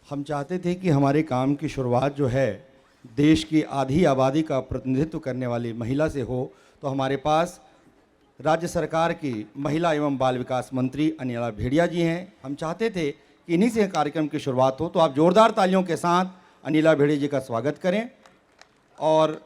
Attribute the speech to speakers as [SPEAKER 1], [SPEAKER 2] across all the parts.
[SPEAKER 1] हम चाहते थे कि हमारे काम की शुरुआत जो है देश की आधी आबादी का प्रतिनिधित्व करने वाली महिला से हो, तो हमारे पास राज्य सरकार की महिला एवं बाल विकास मंत्री अनिला भेड़िया जी हैं। हम चाहते थे कि इन्हीं से कार्यक्रम की शुरुआत हो, तो आप जोरदार तालियों के साथ अनिला भेड़िया जी का स्वागत करें। और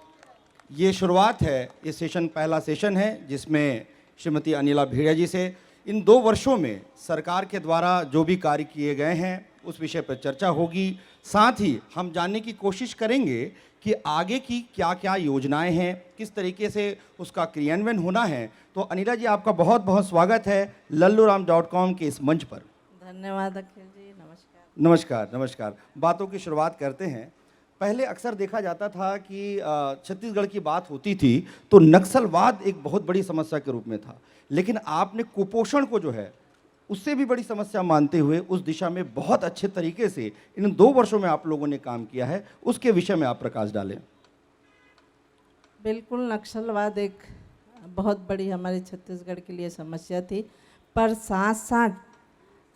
[SPEAKER 1] ये शुरुआत है, ये सेशन पहला सेशन है जिसमें श्रीमती अनिला भेड़िया जी से इन 2 वर्षों में सरकार के द्वारा जो भी कार्य किए गए हैं उस विषय पर चर्चा होगी। साथ ही हम जानने की कोशिश करेंगे कि आगे की क्या क्या योजनाएं हैं, किस तरीके से उसका क्रियान्वयन होना है। तो अनिला जी, आपका बहुत बहुत स्वागत है lalluram.com के इस मंच पर।
[SPEAKER 2] धन्यवाद अखिल जी, नमस्कार।
[SPEAKER 1] नमस्कार नमस्कार। बातों की शुरुआत करते हैं। पहले अक्सर देखा जाता था कि छत्तीसगढ़ की बात होती थी तो नक्सलवाद एक बहुत बड़ी समस्या के रूप में था, लेकिन आपने कुपोषण को जो है उससे भी बड़ी समस्या मानते हुए उस दिशा में बहुत अच्छे तरीके से इन 2 वर्षों में आप लोगों ने काम किया है। उसके विषय में आप प्रकाश डालें।
[SPEAKER 2] बिल्कुल, नक्सलवाद एक बहुत बड़ी हमारे छत्तीसगढ़ के लिए समस्या थी, पर साथ साथ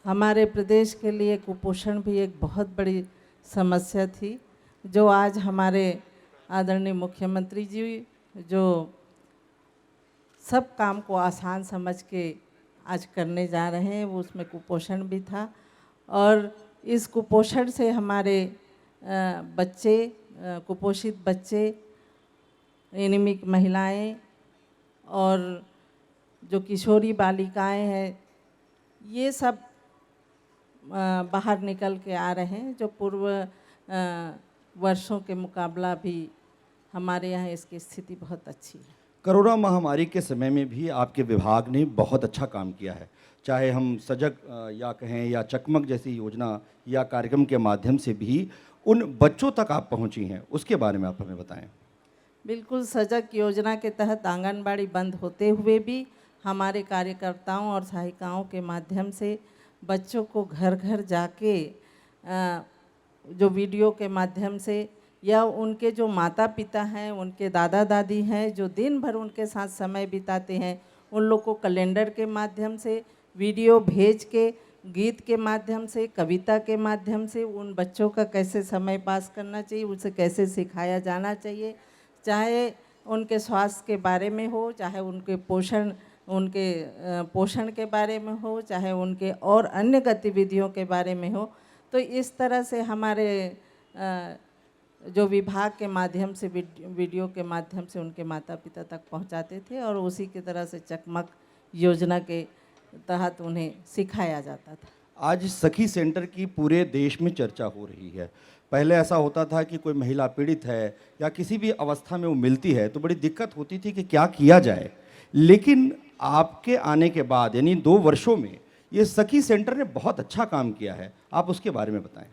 [SPEAKER 2] हमारे प्रदेश के लिए कुपोषण भी एक बहुत बड़ी समस्या थी, जो आज हमारे आदरणीय मुख्यमंत्री जी जो सब काम को आसान समझ के आज करने जा रहे हैं, वो उसमें कुपोषण भी था। और इस कुपोषण से हमारे बच्चे, कुपोषित बच्चे, एनीमिक महिलाएं और जो किशोरी बालिकाएं हैं, ये सब बाहर निकल के आ रहे हैं, जो पूर्व वर्षों के मुकाबला भी हमारे यहाँ इसकी स्थिति बहुत अच्छी है।
[SPEAKER 1] कोरोना महामारी के समय में भी आपके विभाग ने बहुत अच्छा काम किया है, चाहे हम सजग या कहें या चकमक जैसी योजना या कार्यक्रम के माध्यम से भी उन बच्चों तक आप पहुंची हैं, उसके बारे में आप हमें बताएं।
[SPEAKER 2] बिल्कुल, सजग योजना के तहत आंगनबाड़ी बंद होते हुए भी हमारे कार्यकर्ताओं और सहायिकाओं के माध्यम से बच्चों को घर घर जाके जो वीडियो के माध्यम से या उनके जो माता पिता हैं, उनके दादा दादी हैं, जो दिन भर उनके साथ समय बिताते हैं, उन लोग को कैलेंडर के माध्यम से वीडियो भेज के, गीत के माध्यम से, कविता के माध्यम से उन बच्चों का कैसे समय पास करना चाहिए, उसे कैसे सिखाया जाना चाहिए, चाहे उनके स्वास्थ्य के बारे में हो, चाहे उनके पोषण के बारे में हो, चाहे उनके और अन्य गतिविधियों के बारे में हो। तो इस तरह से हमारे जो विभाग के माध्यम से वीडियो के माध्यम से उनके माता पिता तक पहुंचाते थे और उसी की तरह से चकमक योजना के तहत उन्हें सिखाया जाता था।
[SPEAKER 1] आज सखी सेंटर की पूरे देश में चर्चा हो रही है। पहले ऐसा होता था कि कोई महिला पीड़ित है या किसी भी अवस्था में वो मिलती है तो बड़ी दिक्कत होती थी कि क्या किया जाए, लेकिन आपके आने के बाद यानी 2 वर्षों में ये सखी सेंटर ने बहुत अच्छा काम किया है, आप उसके बारे में बताएं।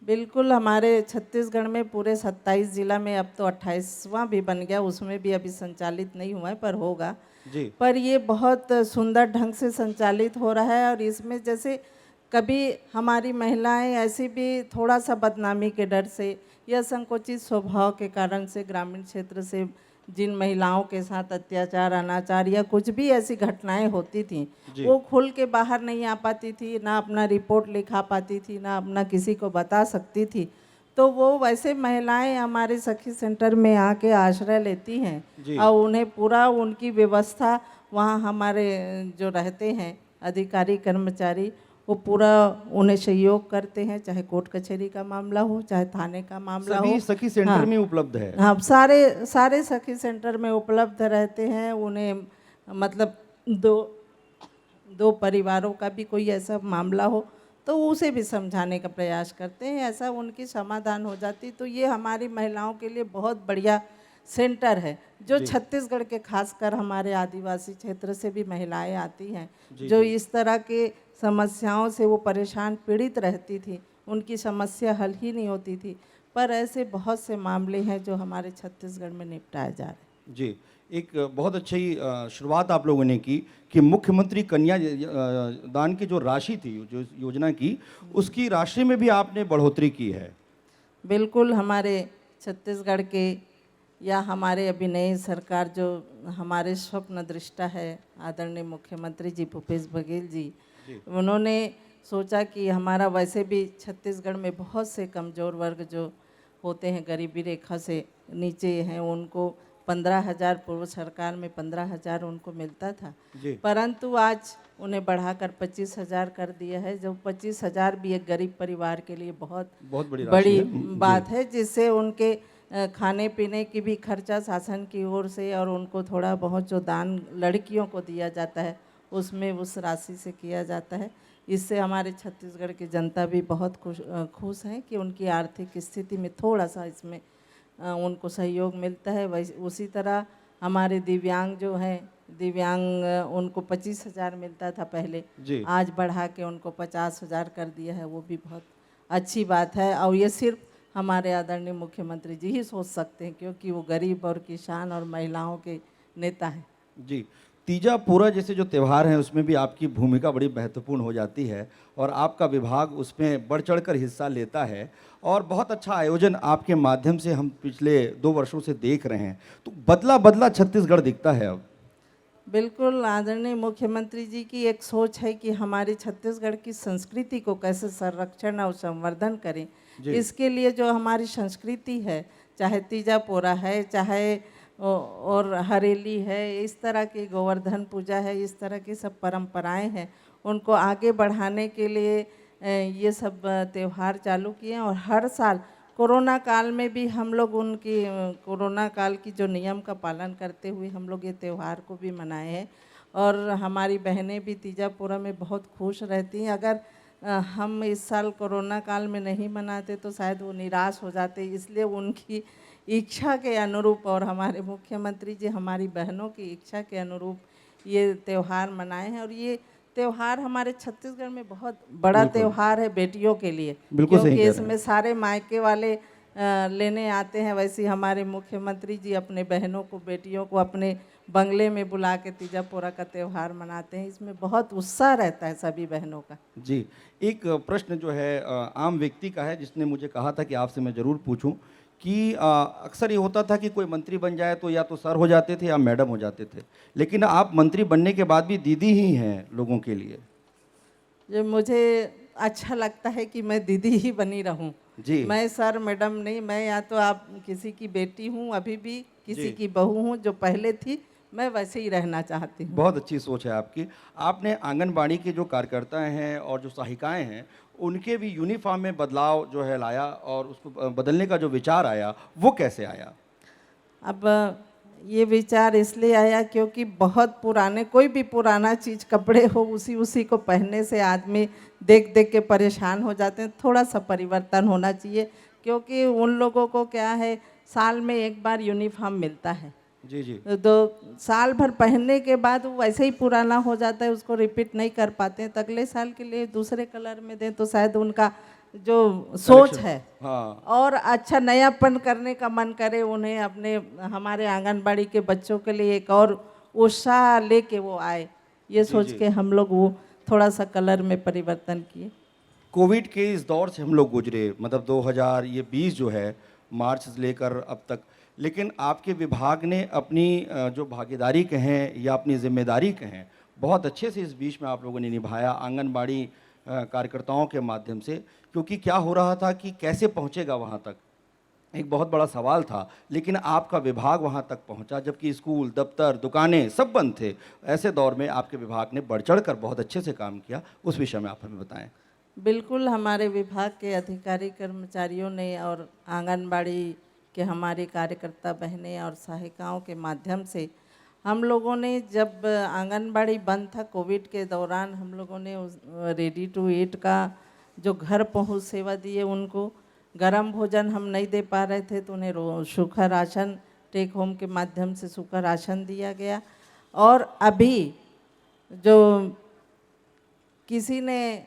[SPEAKER 2] बिल्कुल, हमारे छत्तीसगढ़ में पूरे 27 जिला में अब तो 28वां भी बन गया, उसमें भी अभी संचालित नहीं हुआ है, पर होगा
[SPEAKER 1] जी।
[SPEAKER 2] पर ये बहुत सुंदर ढंग से संचालित हो रहा है। और इसमें जैसे कभी हमारी महिलाएं ऐसी भी थोड़ा सा बदनामी के डर से या संकोचित स्वभाव के कारण से ग्रामीण क्षेत्र से जिन महिलाओं के साथ अत्याचार, अनाचार या कुछ भी ऐसी घटनाएं होती थी, वो खुल के बाहर नहीं आ पाती थी, ना अपना रिपोर्ट लिखा पाती थी, ना अपना किसी को बता सकती थी। तो वो वैसे महिलाएं हमारे सखी सेंटर में आके आश्रय लेती हैं और उन्हें पूरा उनकी व्यवस्था वहाँ हमारे जो रहते हैं अधिकारी कर्मचारी, वो पूरा उन्हें सहयोग करते हैं, चाहे कोर्ट कचहरी का मामला हो, चाहे थाने का मामला हो।
[SPEAKER 1] सभी सखी सेंटर में उपलब्ध है।
[SPEAKER 2] हाँ, सारे सखी सेंटर में उपलब्ध रहते हैं। उन्हें मतलब दो परिवारों का भी कोई ऐसा मामला हो तो उसे भी समझाने का प्रयास करते हैं, ऐसा उनकी समाधान हो जाती। तो ये हमारी महिलाओं के लिए बहुत बढ़िया सेंटर है, जो छत्तीसगढ़ के खासकर हमारे आदिवासी क्षेत्र से भी महिलाएं आती हैं, जो इस तरह के समस्याओं से वो परेशान पीड़ित रहती थी, उनकी समस्या हल ही नहीं होती थी। पर ऐसे बहुत से मामले हैं जो हमारे छत्तीसगढ़ में निपटाए जा रहे हैं।
[SPEAKER 1] जी, एक बहुत अच्छी शुरुआत आप लोगों ने की कि मुख्यमंत्री कन्या दान की जो राशि थी, जो योजना की, उसकी राशि में भी आपने बढ़ोतरी की है।
[SPEAKER 2] बिल्कुल, हमारे छत्तीसगढ़ के या हमारे अभी नई सरकार जो हमारे स्वप्न दृष्टा है आदरणीय मुख्यमंत्री जी भूपेश बघेल जी, उन्होंने सोचा कि हमारा वैसे भी छत्तीसगढ़ में बहुत से कमज़ोर वर्ग जो होते हैं, गरीबी रेखा से नीचे हैं, उनको 15,000 पूर्व सरकार में 15,000 उनको मिलता था,
[SPEAKER 1] जी
[SPEAKER 2] परंतु आज उन्हें बढ़ाकर 25,000 कर दिया है। जो 25,000 भी एक गरीब परिवार के लिए बहुत
[SPEAKER 1] बहुत बड़ी राशि
[SPEAKER 2] बड़ी
[SPEAKER 1] है।
[SPEAKER 2] बात है, जिससे उनके खाने पीने की भी खर्चा शासन की ओर से, और उनको थोड़ा बहुत जो दान लड़कियों को दिया जाता है उसमें उस राशि से किया जाता है। इससे हमारे छत्तीसगढ़ की जनता भी बहुत खुश हैं कि उनकी आर्थिक स्थिति में थोड़ा सा इसमें उनको सहयोग मिलता है। वैसे उसी तरह हमारे दिव्यांग जो हैं, दिव्यांग उनको 25,000 मिलता था पहले,
[SPEAKER 1] जी
[SPEAKER 2] आज बढ़ा के उनको 50,000 कर दिया है, वो भी बहुत अच्छी बात है। और ये सिर्फ हमारे आदरणीय मुख्यमंत्री जी ही सोच सकते हैं, क्योंकि वो गरीब और किसान और महिलाओं के नेता हैं।
[SPEAKER 1] जी। तीजा पूरा जैसे जो त्यौहार हैं उसमें भी आपकी भूमिका बड़ी महत्वपूर्ण हो जाती है और आपका विभाग उसमें बढ़ चढ़कर हिस्सा लेता है और बहुत अच्छा आयोजन आपके माध्यम से हम पिछले 2 वर्षों से देख रहे हैं। तो बदला बदला छत्तीसगढ़ दिखता है अब।
[SPEAKER 2] बिल्कुल, आदरणीय मुख्यमंत्री जी की एक सोच है कि हमारी छत्तीसगढ़ की संस्कृति को कैसे संरक्षण और संवर्धन करें।
[SPEAKER 1] जी
[SPEAKER 2] इसके लिए जो हमारी संस्कृति है, चाहे तीजा पोरा है, चाहे और हरेली है, इस तरह की गोवर्धन पूजा है, इस तरह की सब परंपराएं हैं, उनको आगे बढ़ाने के लिए ये सब त्यौहार चालू किए हैं। और हर साल कोरोना काल में भी हम लोग उनकी कोरोना काल की जो नियम का पालन करते हुए हम लोग ये त्यौहार को भी मनाए हैं। और हमारी बहनें भी तीजा पूरा में बहुत खुश रहती हैं। अगर हम इस साल कोरोना काल में नहीं मनाते तो शायद वो निराश हो जाते, इसलिए उनकी इच्छा के अनुरूप और हमारे मुख्यमंत्री जी हमारी बहनों की इच्छा के अनुरूप ये त्यौहार मनाए हैं। और ये त्यौहार हमारे छत्तीसगढ़ में बहुत बड़ा
[SPEAKER 1] बिल्कुल
[SPEAKER 2] त्यौहार है बेटियों के लिए,
[SPEAKER 1] बिल्कुल सही
[SPEAKER 2] क्योंकि
[SPEAKER 1] कह रहे हैं।
[SPEAKER 2] इसमें सारे मायके वाले लेने आते हैं। वैसे ही हमारे मुख्यमंत्री जी अपने बहनों को, बेटियों को अपने बंगले में बुला के तीजा पोरा का त्यौहार मनाते हैं। इसमें बहुत उत्साह रहता है सभी बहनों का।
[SPEAKER 1] जी, एक प्रश्न जो है आम व्यक्ति का है जिसने मुझे कहा था कि आपसे मैं ज़रूर पूछूं कि अक्सर ये होता था कि कोई मंत्री बन जाए तो या तो सर हो जाते थे या मैडम हो जाते थे, लेकिन आप मंत्री बनने के बाद भी दीदी ही हैं लोगों के लिए।
[SPEAKER 2] जो मुझे अच्छा लगता है कि मैं दीदी ही बनी रहूं।
[SPEAKER 1] जी
[SPEAKER 2] मैं सर मैडम नहीं, मैं या तो आप किसी की बेटी हूं, अभी भी किसी
[SPEAKER 1] जी
[SPEAKER 2] की बहू हूं, जो पहले थी मैं वैसे ही रहना चाहती हूं।
[SPEAKER 1] बहुत अच्छी सोच है आपकी। आपने आंगनबाड़ी के जो कार्यकर्ता हैं और जो सहायिकाएं हैं उनके भी यूनिफॉर्म में बदलाव जो है लाया और उसको बदलने का जो विचार आया वो कैसे आया?
[SPEAKER 2] अब ये विचार इसलिए आया क्योंकि बहुत पुराने, कोई भी पुराना चीज़ कपड़े हो उसी उसी को पहनने से आदमी देख देख के परेशान हो जाते हैं। थोड़ा सा परिवर्तन होना चाहिए, क्योंकि उन लोगों को क्या है, साल में एक बार यूनिफॉर्म मिलता है,
[SPEAKER 1] जी जी
[SPEAKER 2] तो साल भर पहनने के बाद वो वैसे ही पुराना हो जाता है, उसको रिपीट नहीं कर पाते हैं। तो अगले साल के लिए दूसरे कलर में दें तो शायद उनका जो सोच
[SPEAKER 1] कलेक्शन
[SPEAKER 2] है
[SPEAKER 1] हाँ
[SPEAKER 2] और अच्छा नयापन करने का मन करे उन्हें, अपने हमारे आंगनबाड़ी के बच्चों के लिए एक और उत्साह लेके वो आए, ये
[SPEAKER 1] जी
[SPEAKER 2] सोच
[SPEAKER 1] जी।
[SPEAKER 2] के हम लोग वो थोड़ा सा कलर में परिवर्तन किए।
[SPEAKER 1] कोविड के इस दौर से हम लोग गुजरे, मतलब 2020 जो है मार्च से लेकर अब तक, लेकिन आपके विभाग ने अपनी जो भागीदारी कहें या अपनी जिम्मेदारी कहें बहुत अच्छे से इस बीच में आप लोगों ने निभाया आंगनबाड़ी कार्यकर्ताओं के माध्यम से। क्योंकि क्या हो रहा था कि कैसे पहुंचेगा वहां तक, एक बहुत बड़ा सवाल था, लेकिन आपका विभाग वहां तक पहुंचा जबकि स्कूल, दफ्तर, दुकानें सब बंद थे। ऐसे दौर में आपके विभाग ने बढ़ चढ़ कर बहुत अच्छे से काम किया, उस विषय में आप हमें बताएं।
[SPEAKER 2] बिल्कुल, हमारे विभाग के अधिकारी कर्मचारियों ने और आंगनबाड़ी के हमारे कार्यकर्ता बहनें और सहायिकाओं के माध्यम से हम लोगों ने, जब आंगनबाड़ी बंद था कोविड के दौरान, हम लोगों ने उस रेडी टू ईट का जो घर पहुंच सेवा दी है, उनको गरम भोजन हम नहीं दे पा रहे थे तो उन्हें सूखा राशन टेक होम के माध्यम से सूखा राशन दिया गया। और अभी जो किसी ने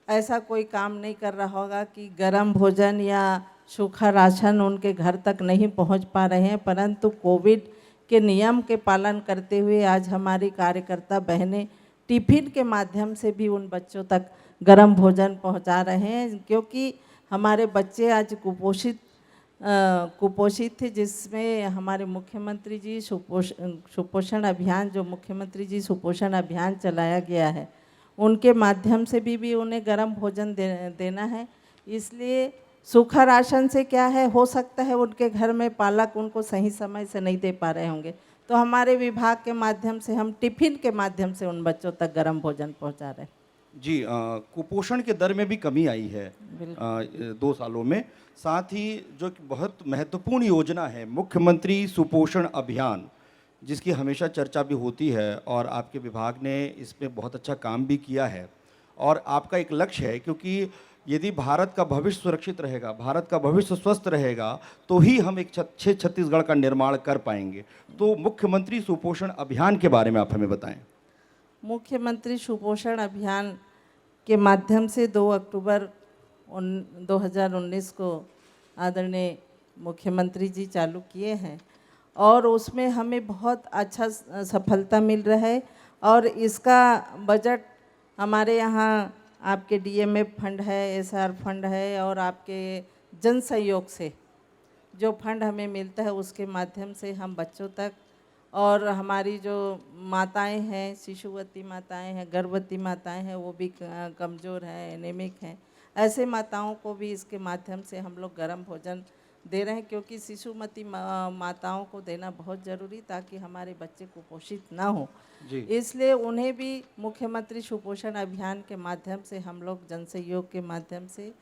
[SPEAKER 2] ऐसा कोई काम नहीं कर रहा होगा कि गरम भोजन या सूखा राशन उनके घर तक नहीं पहुंच पा रहे हैं, परंतु कोविड के नियम के पालन करते हुए आज हमारी कार्यकर्ता बहनें टिफ़िन के माध्यम से भी उन बच्चों तक गरम भोजन पहुंचा रहे हैं। क्योंकि हमारे बच्चे आज कुपोषित थे, जिसमें हमारे मुख्यमंत्री जी सुपोषण अभियान, जो मुख्यमंत्री जी सुपोषण अभियान चलाया गया है, उनके माध्यम से भी उन्हें गर्म भोजन देना है। इसलिए सूखा राशन से क्या है, हो सकता है उनके घर में पालक उनको सही समय से नहीं दे पा रहे होंगे, तो हमारे विभाग के माध्यम से हम टिफ़िन के माध्यम से उन बच्चों तक गर्म भोजन पहुंचा रहे हैं।
[SPEAKER 1] जी, कुपोषण के दर में भी कमी आई है
[SPEAKER 2] बिल्कुल।
[SPEAKER 1] 2 सालों में। साथ ही जो कि बहुत महत्वपूर्ण योजना है मुख्यमंत्री सुपोषण अभियान, जिसकी हमेशा चर्चा भी होती है और आपके विभाग ने इसमें बहुत अच्छा काम भी किया है। और आपका एक लक्ष्य है, क्योंकि यदि भारत का भविष्य सुरक्षित रहेगा, भारत का भविष्य स्वस्थ रहेगा, तो ही हम एक अच्छे छत्तीसगढ़ का निर्माण कर पाएंगे। तो मुख्यमंत्री सुपोषण अभियान के बारे में आप हमें बताएं।
[SPEAKER 2] मुख्यमंत्री सुपोषण अभियान के माध्यम से 2 अक्टूबर 2019 को आदरणीय मुख्यमंत्री जी चालू किए हैं और उसमें हमें बहुत अच्छा सफलता मिल रहा है। और इसका बजट हमारे यहाँ आपके डीएमएफ फंड है, एसआर फंड है और आपके जन सहयोग से जो फंड हमें मिलता है उसके माध्यम से हम बच्चों तक और हमारी जो माताएं हैं, शिशुवती माताएं हैं, गर्भवती माताएं हैं, वो भी कमज़ोर हैं, एनीमिक हैं, ऐसे माताओं को भी इसके माध्यम से हम लोग गर्म भोजन दे रहे हैं, क्योंकि शिशुमती माताओं को देना बहुत ज़रूरी, ताकि हमारे बच्चे कुपोषित ना हो।
[SPEAKER 1] जी।
[SPEAKER 2] इसलिए उन्हें भी मुख्यमंत्री सुपोषण अभियान के माध्यम से हम लोग जन सहयोग के माध्यम से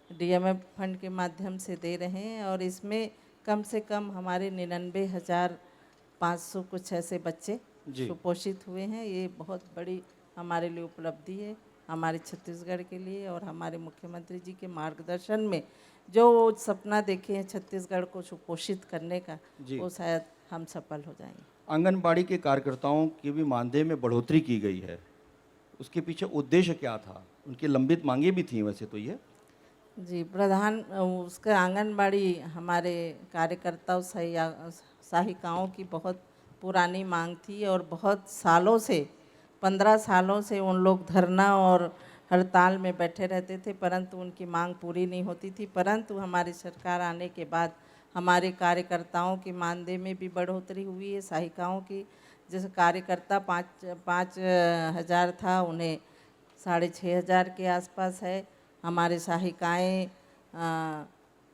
[SPEAKER 2] डीएमएफ फंड के माध्यम से दे रहे हैं। और इसमें कम से कम हमारे 99,500 कुछ ऐसे बच्चे
[SPEAKER 1] जी।
[SPEAKER 2] सुपोषित हुए हैं। ये बहुत बड़ी हमारे लिए उपलब्धि है, हमारे छत्तीसगढ़ के लिए। और हमारे मुख्यमंत्री जी के मार्गदर्शन में जो सपना देखे हैं छत्तीसगढ़ को सुपोषित करने का,
[SPEAKER 1] जी।
[SPEAKER 2] वो शायद हम सफल हो जाएंगे।
[SPEAKER 1] आंगनबाड़ी के कार्यकर्ताओं की भी मानदेय में बढ़ोतरी की गई है, उसके पीछे उद्देश्य क्या था? उनकी लंबित मांगे भी थी वैसे तो ये।
[SPEAKER 2] जी, प्रधान उसका आंगनबाड़ी हमारे कार्यकर्ताओं सहायिकाओं की बहुत पुरानी मांग थी और बहुत सालों से 15 सालों से उन लोग धरना और हड़ताल में बैठे रहते थे, परंतु उनकी मांग पूरी नहीं होती थी। परंतु हमारी सरकार आने के बाद हमारे कार्यकर्ताओं की मानदेय में भी बढ़ोतरी हुई है। सहायिकाओं की जैसे कार्यकर्ता 5,000 था, उन्हें 6,500 के आसपास है। हमारे सहायिकाएँ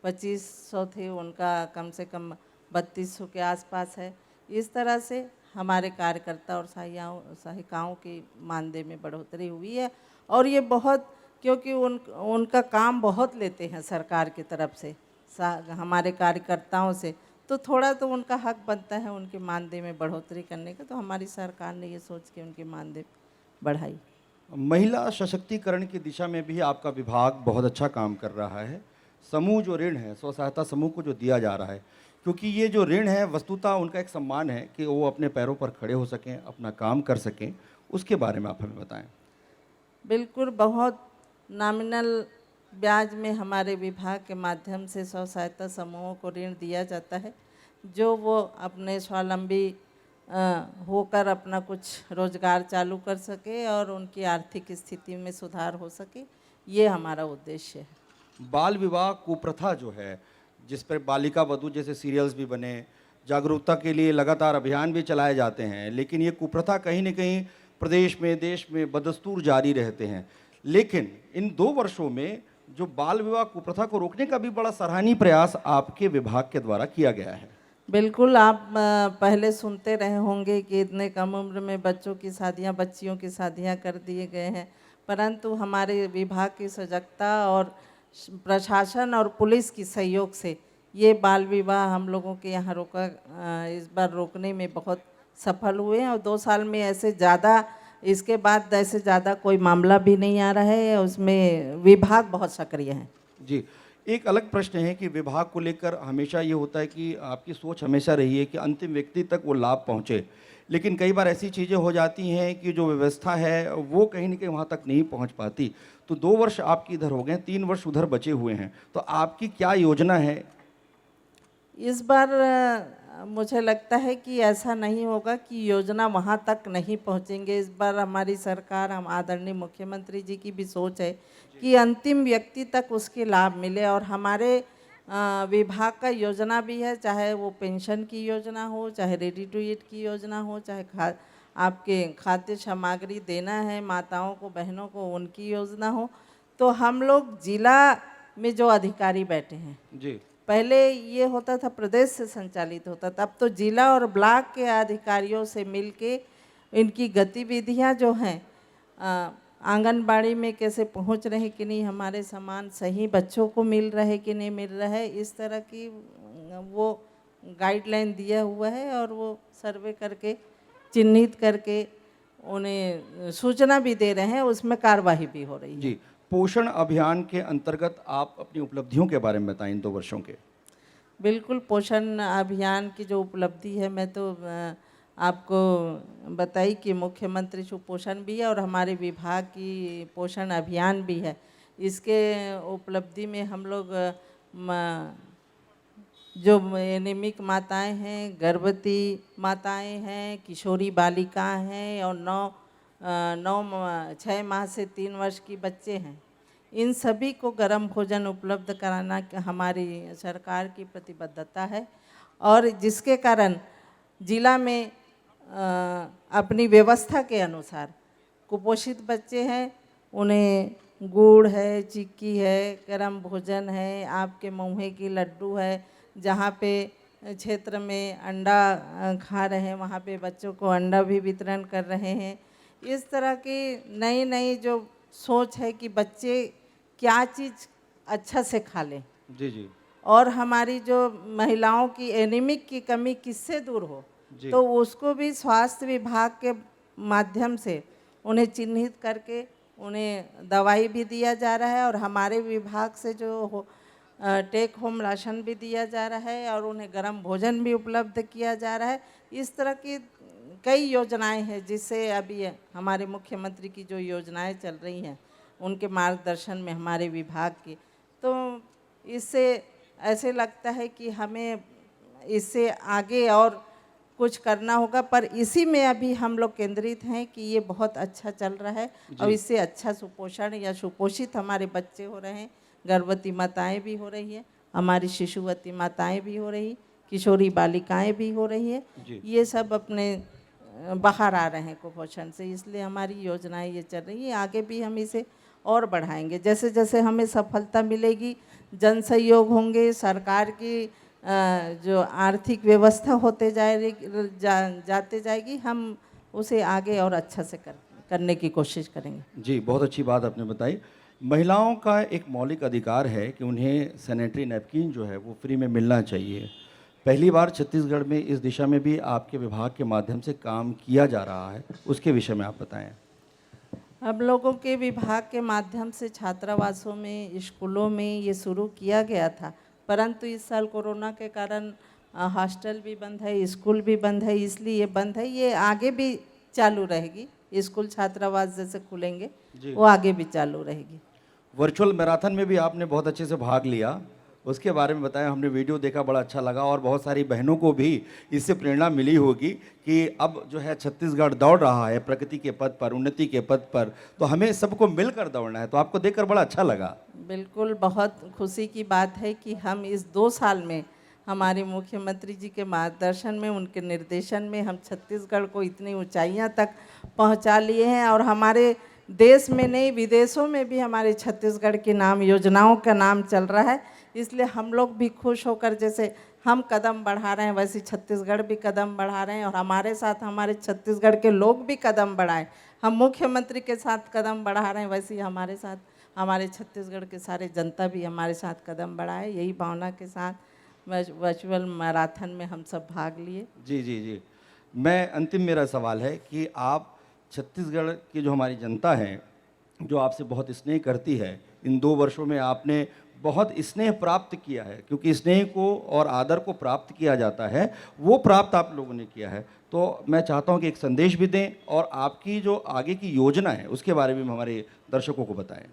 [SPEAKER 2] 2,500 थे, उनका कम से कम 3,200 के आसपास है। इस तरह से हमारे कार्यकर्ता और सहायिकाओं की मानदेय में बढ़ोतरी हुई है। और ये बहुत, क्योंकि उनका काम बहुत लेते हैं सरकार की तरफ से हमारे कार्यकर्ताओं से, तो थोड़ा तो उनका हक बनता है उनके मानदेय में बढ़ोतरी करने का। तो हमारी सरकार ने ये सोच के उनकी मानदेय बढ़ाई।
[SPEAKER 1] महिला सशक्तिकरण की दिशा में भी आपका विभाग बहुत अच्छा काम कर रहा है। समूह जो ऋण है, स्व सहायता समूह को जो दिया जा रहा है, क्योंकि ये जो ऋण है वस्तुतः उनका एक सम्मान है कि वो अपने पैरों पर खड़े हो सकें, अपना काम कर सकें, उसके बारे में आप हमें बताएं।
[SPEAKER 2] बिल्कुल, बहुत नॉमिनल ब्याज में हमारे विभाग के माध्यम से स्व सहायता समूहों को ऋण दिया जाता है, जो वो अपने स्वावलंबी होकर अपना कुछ रोजगार चालू कर सके और उनकी आर्थिक स्थिति में सुधार हो सके, ये हमारा उद्देश्य है।
[SPEAKER 1] बाल विवाह कुप्रथा जो है, जिस पर बालिका वधू जैसे सीरियल्स भी बने, जागरूकता के लिए लगातार अभियान भी चलाए जाते हैं, लेकिन ये कुप्रथा कहीं न कहीं प्रदेश में, देश में बदस्तूर जारी रहते हैं। लेकिन इन 2 वर्षों में जो बाल विवाह कुप्रथा को रोकने का भी बड़ा सराहनीय प्रयास आपके विभाग के द्वारा किया गया है।
[SPEAKER 2] बिल्कुल, आप पहले सुनते रहे होंगे कि इतने कम उम्र में बच्चों की शादियां, बच्चियों की शादियां कर दिए गए हैं, परंतु हमारे विभाग की सजगता और प्रशासन और पुलिस की सहयोग से ये बाल विवाह हम लोगों के यहाँ इस बार रोकने में बहुत सफल हुए हैं। और 2 साल में ऐसे ज़्यादा, इसके बाद ऐसे ज़्यादा कोई मामला भी नहीं आ रहा है। उसमें विभाग बहुत सक्रिय है।
[SPEAKER 1] जी, एक अलग प्रश्न है कि विभाग को लेकर हमेशा ये होता है कि आपकी सोच हमेशा रही है कि अंतिम व्यक्ति तक वो लाभ पहुँचे, लेकिन कई बार ऐसी चीज़ें हो जाती हैं कि जो व्यवस्था है वो कहीं न कहीं वहाँ तक नहीं पहुँच पाती। तो 2 वर्ष आपके इधर हो गए, 3 वर्ष उधर बचे हुए हैं, तो आपकी क्या योजना है?
[SPEAKER 2] इस बार मुझे लगता है कि ऐसा नहीं होगा कि योजना वहाँ तक नहीं पहुँचेंगे। इस बार हमारी सरकार, हम आदरणीय मुख्यमंत्री जी की भी सोच है कि अंतिम व्यक्ति तक उसके लाभ मिले। और हमारे विभाग का योजना भी है, चाहे वो पेंशन की योजना हो, चाहे रेडी टू ईट की योजना हो, चाहे आपके खाद्य सामग्री देना है माताओं को, बहनों को, उनकी योजना हो। तो हम लोग जिला में जो अधिकारी बैठे हैं,
[SPEAKER 1] जी
[SPEAKER 2] पहले ये होता था प्रदेश से संचालित होता था, अब तो जिला और ब्लॉक के अधिकारियों से मिलके इनकी गतिविधियां जो हैं आंगनबाड़ी में कैसे पहुंच रहे कि नहीं, हमारे सामान सही बच्चों को मिल रहे कि नहीं मिल रहा है, इस तरह की वो गाइडलाइन दिया हुआ है और वो सर्वे करके चिन्हित करके उन्हें सूचना भी दे रहे हैं, उसमें कार्यवाही भी हो रही है।
[SPEAKER 1] जी, पोषण अभियान के अंतर्गत आप अपनी उपलब्धियों के बारे में बताएं इन 2 वर्षों के।
[SPEAKER 2] बिल्कुल, पोषण अभियान की जो उपलब्धि है मैं तो आपको बताई कि मुख्यमंत्री सुपोषण भी है और हमारे विभाग की पोषण अभियान भी है। इसके उपलब्धि में हम लोग जो एनीमिक माताएं हैं, गर्भवती माताएं हैं, किशोरी बालिकाएं हैं और 6 माह से 3 वर्ष की बच्चे हैं, इन सभी को गर्म भोजन उपलब्ध कराना हमारी सरकार की प्रतिबद्धता है। और जिसके कारण जिला में अपनी व्यवस्था के अनुसार कुपोषित बच्चे हैं, उन्हें गुड़ है, चिक्की है, गर्म भोजन है, आपके महुए की लड्डू है, जहाँ पे क्षेत्र में अंडा खा रहे हैं वहाँ पे बच्चों को अंडा भी वितरण कर रहे हैं। इस तरह की नई नई जो सोच है कि बच्चे क्या चीज़ अच्छा से खा लें
[SPEAKER 1] जी जी
[SPEAKER 2] और हमारी जो महिलाओं की एनीमिक की कमी किससे दूर हो,
[SPEAKER 1] जी
[SPEAKER 2] तो उसको भी स्वास्थ्य विभाग के माध्यम से उन्हें चिन्हित करके उन्हें दवाई भी दिया जा रहा है और हमारे विभाग से जो टेक होम राशन भी दिया जा रहा है और उन्हें गर्म भोजन भी उपलब्ध किया जा रहा है। इस तरह की कई योजनाएं हैं जिससे अभी हमारे मुख्यमंत्री की जो योजनाएं चल रही हैं उनके मार्गदर्शन में हमारे विभाग की, तो इससे ऐसे लगता है कि हमें इससे आगे और कुछ करना होगा, पर इसी में अभी हम लोग केंद्रित हैं कि ये बहुत अच्छा चल रहा है और इससे अच्छा सुपोषण या सुपोषित हमारे बच्चे हो रहे हैं, गर्भवती माताएं भी हो रही हैं, हमारी शिशुवती माताएं भी हो रही, किशोरी बालिकाएं भी हो रही है, ये सब अपने बाहर आ रहे हैं कुपोषण से। इसलिए हमारी योजनाएं ये चल रही है, आगे भी हम इसे और बढ़ाएंगे। जैसे जैसे हमें सफलता मिलेगी, जन सहयोग होंगे, सरकार की जो आर्थिक व्यवस्था होते जाते जाएगी, हम उसे आगे और अच्छा से करने की कोशिश करेंगे।
[SPEAKER 1] जी, बहुत अच्छी बात आपने बताई। महिलाओं का एक मौलिक अधिकार है कि उन्हें सैनिटरी नैपकिन जो है वो फ्री में मिलना चाहिए। पहली बार छत्तीसगढ़ में इस दिशा में भी आपके विभाग के माध्यम से काम किया जा रहा है, उसके विषय में आप बताएं।
[SPEAKER 2] हम लोगों के विभाग के माध्यम से छात्रावासों में, स्कूलों में ये शुरू किया गया था, परंतु इस साल कोरोना के कारण हॉस्टल भी बंद है, स्कूल भी बंद है, इसलिए बंद है। ये आगे भी चालू रहेगी, स्कूल छात्रावास जैसे खुलेंगे वो आगे भी चालू रहेगी।
[SPEAKER 1] वर्चुअल मैराथन में भी आपने बहुत अच्छे से भाग लिया, उसके बारे में बताएं। हमने वीडियो देखा, बड़ा अच्छा लगा और बहुत सारी बहनों को भी इससे प्रेरणा मिली होगी कि अब जो है छत्तीसगढ़ दौड़ रहा है प्रगति के पथ पर, उन्नति के पथ पर, तो हमें सबको मिलकर दौड़ना है। तो आपको देखकर बड़ा अच्छा लगा।
[SPEAKER 2] बिल्कुल, बहुत खुशी की बात है कि हम इस 2 साल में हमारे मुख्यमंत्री जी के मार्गदर्शन में, उनके निर्देशन में हम छत्तीसगढ़ को इतनी ऊंचाइयां तक पहुंचा लिए हैं और हमारे देश में नहीं विदेशों में भी हमारे छत्तीसगढ़ के नाम, योजनाओं का नाम चल रहा है। इसलिए हम लोग भी खुश होकर, जैसे हम कदम बढ़ा रहे हैं वैसे छत्तीसगढ़ भी कदम बढ़ा रहे हैं और हमारे साथ हमारे छत्तीसगढ़ के लोग भी कदम बढ़ाएं। हम मुख्यमंत्री के साथ कदम बढ़ा रहे हैं, वैसे ही हमारे साथ हमारे छत्तीसगढ़ के सारे जनता भी हमारे साथ कदम बढ़ाए। यही भावना के साथ वर्चुअल मैराथन में हम सब भाग लिए।
[SPEAKER 1] जी जी जी, मैं अंतिम मेरा सवाल है कि आप छत्तीसगढ़ की जो हमारी जनता है, जो आपसे बहुत स्नेह करती है, इन 2 वर्षों में आपने बहुत स्नेह प्राप्त किया है, क्योंकि स्नेह को और आदर को प्राप्त किया जाता है, वो प्राप्त आप लोगों ने किया है। तो मैं चाहता हूं कि एक संदेश भी दें और आपकी जो आगे की योजना है उसके बारे में हमारे दर्शकों को बताएं।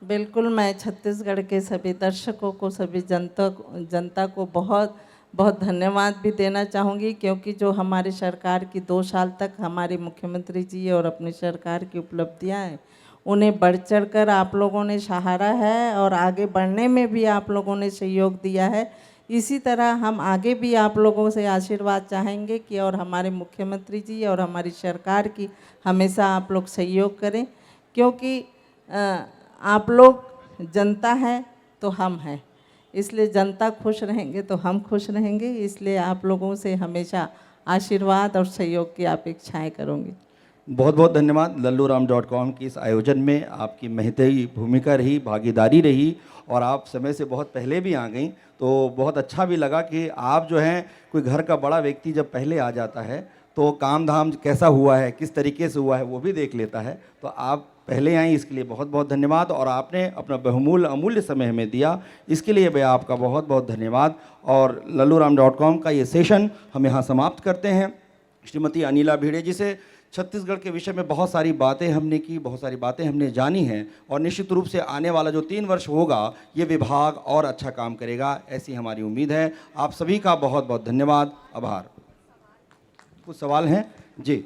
[SPEAKER 2] बिल्कुल, मैं छत्तीसगढ़ के सभी दर्शकों को, सभी जनता को बहुत बहुत धन्यवाद भी देना चाहूँगी, क्योंकि जो हमारी सरकार की 2 साल तक हमारे मुख्यमंत्री जी और अपनी सरकार की उपलब्धियां हैं, उन्हें बढ़ चढ़ कर आप लोगों ने सहारा है और आगे बढ़ने में भी आप लोगों ने सहयोग दिया है। इसी तरह हम आगे भी आप लोगों से आशीर्वाद चाहेंगे कि और हमारे मुख्यमंत्री जी और हमारी सरकार की हमेशा आप लोग सहयोग करें, क्योंकि आप लोग जनता है तो हम हैं, इसलिए जनता खुश रहेंगे तो हम खुश रहेंगे। इसलिए आप लोगों से हमेशा आशीर्वाद और सहयोग की अपेक्षाएं करूँगी।
[SPEAKER 1] बहुत बहुत धन्यवाद। lalluram.com की इस आयोजन में आपकी महती भूमिका रही, भागीदारी रही, और आप समय से बहुत पहले भी आ गई, तो बहुत अच्छा भी लगा कि आप जो हैं, कोई घर का बड़ा व्यक्ति जब पहले आ जाता है तो काम धाम कैसा हुआ है, किस तरीके से हुआ है, वो भी देख लेता है। तो आप पहले आई, इसके लिए बहुत बहुत धन्यवाद, और आपने अपना बहुमूल्य अमूल्य समय हमें दिया, इसके लिए भी आपका बहुत बहुत धन्यवाद। और lalluram.com का ये सेशन हम यहाँ समाप्त करते हैं। श्रीमती अनिला भिड़े जी से छत्तीसगढ़ के विषय में बहुत सारी बातें हमने की, बहुत सारी बातें हमने जानी हैं, और निश्चित रूप से आने वाला जो 3 वर्ष होगा ये विभाग और अच्छा काम करेगा, ऐसी हमारी उम्मीद है। आप सभी का बहुत बहुत धन्यवाद, आभार। कुछ सवाल हैं जी?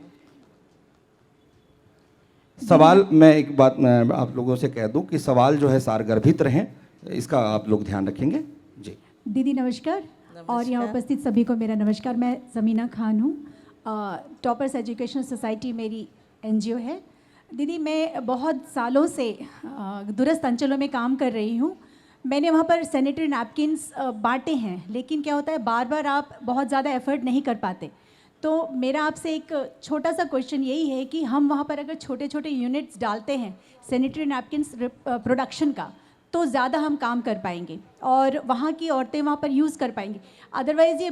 [SPEAKER 1] सवाल, मैं एक बात मैं आप लोगों से कह दूं कि सवाल जो है सारगर्भित रहें, इसका आप लोग ध्यान रखेंगे जी।
[SPEAKER 3] दीदी नमस्कार, और यहाँ उपस्थित सभी को मेरा नमस्कार। मैं ज़मीना खान हूँ, टॉपर्स एजुकेशनल सोसाइटी मेरी एनजीओ है। दीदी मैं बहुत सालों से दूरस्थ अंचलों में काम कर रही हूँ। मैंने वहाँ पर सैनिटरी नैपकिन्स बांटे हैं, लेकिन क्या होता है बार बार आप बहुत ज़्यादा एफर्ट नहीं कर पाते। तो मेरा आपसे एक छोटा सा क्वेश्चन यही है कि हम वहाँ पर अगर छोटे छोटे यूनिट्स डालते हैं सैनिटरी नैपकिन्स प्रोडक्शन का, तो ज़्यादा हम काम कर पाएंगे और वहाँ की औरतें वहाँ पर यूज़ कर पाएंगी। अदरवाइज़ ये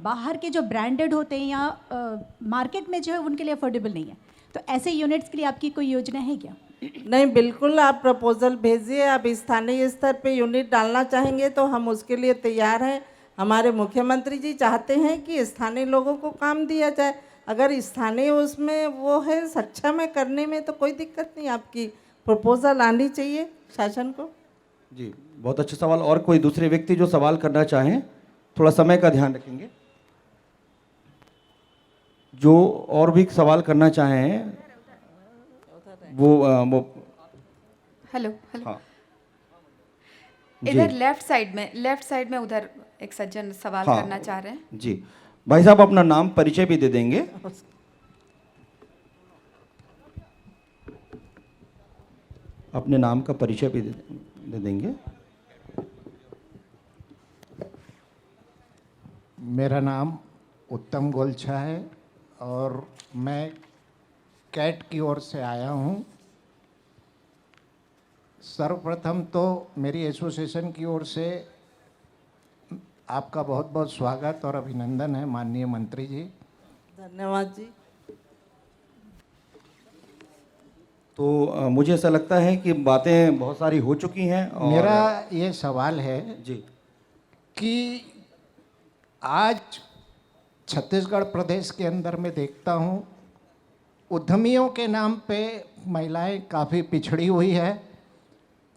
[SPEAKER 3] बाहर के जो ब्रांडेड होते हैं या मार्केट में जो है उनके लिए अफोर्डेबल नहीं है। तो ऐसे यूनिट्स के लिए आपकी कोई योजना है क्या?
[SPEAKER 2] नहीं, बिल्कुल आप प्रपोजल भेजिए। आप स्थानीय स्तर पे यूनिट डालना चाहेंगे तो हम उसके लिए तैयार हैं। हमारे मुख्यमंत्री जी चाहते हैं कि स्थानीय लोगों को काम दिया जाए। अगर स्थानीय उसमें वो है सक्षम है करने में तो कोई दिक्कत नहीं, आपकी प्रपोजल आनी चाहिए शासन को।
[SPEAKER 1] जी, बहुत अच्छा सवाल। और कोई दूसरे व्यक्ति जो सवाल करना चाहें, थोड़ा समय का ध्यान रखेंगे। जो और भी सवाल करना चाहें वो
[SPEAKER 4] हेलो हेलो
[SPEAKER 1] हाँ
[SPEAKER 4] इधर
[SPEAKER 1] जी।
[SPEAKER 4] लेफ्ट साइड में उधर एक सज्जन सवाल
[SPEAKER 1] हाँ,
[SPEAKER 4] करना चाह रहे हैं।
[SPEAKER 1] जी भाई साहब, अपना नाम परिचय भी दे देंगे। अपने नाम का परिचय भी दे देंगे।
[SPEAKER 5] मेरा नाम उत्तम गोलछा है और मैं कैट की ओर से आया हूँ। सर्वप्रथम तो मेरी एसोसिएशन की ओर से आपका बहुत बहुत स्वागत और अभिनंदन है माननीय मंत्री जी।
[SPEAKER 2] धन्यवाद जी।
[SPEAKER 1] तो मुझे ऐसा लगता है कि बातें बहुत सारी हो चुकी हैं। और
[SPEAKER 5] मेरा ये सवाल है
[SPEAKER 1] जी
[SPEAKER 5] कि आज छत्तीसगढ़ प्रदेश के अंदर मैं देखता हूँ उद्यमियों के नाम पे महिलाएं काफ़ी पिछड़ी हुई है,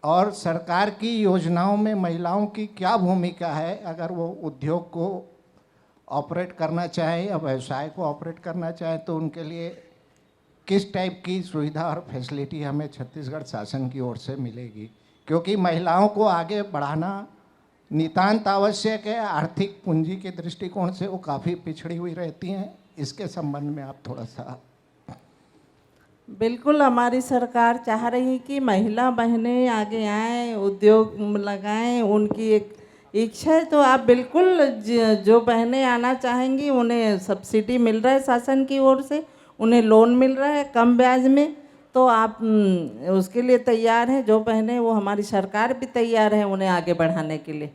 [SPEAKER 5] और सरकार की योजनाओं में महिलाओं की क्या भूमिका है अगर वो उद्योग को ऑपरेट करना चाहे या व्यवसाय को ऑपरेट करना चाहे, तो उनके लिए किस टाइप की सुविधा और फैसिलिटी हमें छत्तीसगढ़ शासन की ओर से मिलेगी? क्योंकि महिलाओं को आगे बढ़ाना नितांत आवश्यक है। आर्थिक पूंजी के दृष्टिकोण से वो काफ़ी पिछड़ी हुई रहती हैं। इसके संबंध में आप थोड़ा सा।
[SPEAKER 2] बिल्कुल, हमारी सरकार चाह रही कि महिला बहनें आगे आएँ, उद्योग लगाएं, उनकी एक इच्छा है। तो आप बिल्कुल जो बहनें आना चाहेंगी उन्हें सब्सिडी मिल रहा है शासन की ओर से, उन्हें लोन मिल रहा है कम ब्याज में। तो आप उसके लिए तैयार हैं जो बहनें, वो हमारी सरकार भी तैयार है उन्हें आगे बढ़ाने के लिए।